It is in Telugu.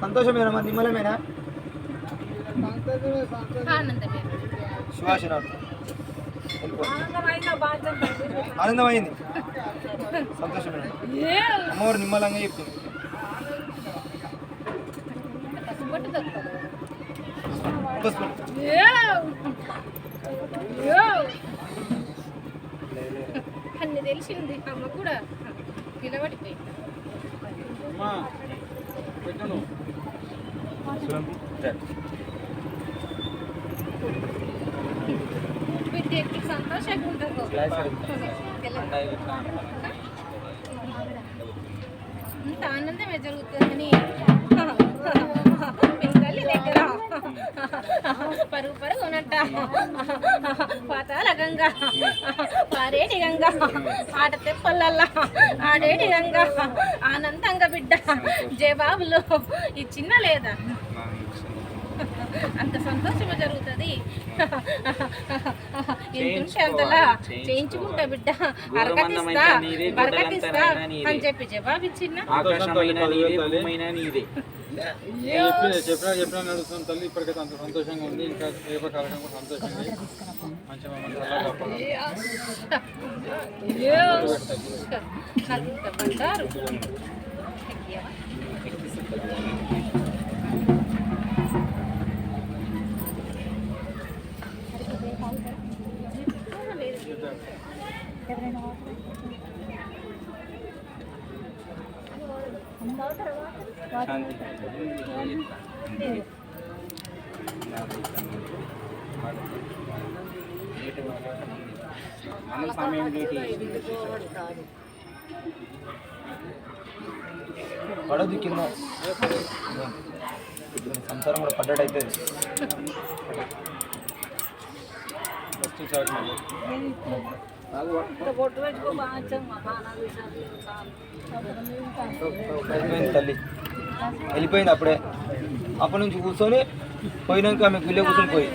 సంతోషమేనా నిమ్మలమేనా సుభాష్ ఆనందమైంది సంతోషమేనా అమ్మవారు నిమ్మలంగా చెప్తుంది అన్ని తెలిసింది అమ్మ కూడా నిలబడిపోయి బిడ్డకి సంతోషంగా ఉంటుంది అంత ఆనందమే జరుగుతుందని పిల్లలి దగ్గర పరుగు పరుగు ఉన్నట్ట పాతాల గంగ పారేటి గంగ ఆట తెప్పలల్లా ఆడేటి గంగ ఆనందంగా బిడ్డ జవాబులు ఈ చిన్న లేదా అంత సంతోషమే జరుగుతుంది ఎంతుంటే అంతలా చేయించుకుంటా బిడ్డ అరకటిస్తా బరకటిస్తా అని చెప్పి జవాబిచ్చిన చెప్పినా నడుస్తుంది తల్లి ఇప్పటికైతే అంత సంతోషంగా ఉంది ఇంకా రేపటి కార్యక్రమం కూడా సంతోషంగా మంచిగా బంగారు పడదు కింద సంసారం కూడా పడ్డట్టయితే తల్లి వెళ్ళిపోయింది అప్పుడే అప్పటి నుంచి కూర్చొని పోయినాక ఆమె గుళ్ళే కూర్చొని పోయి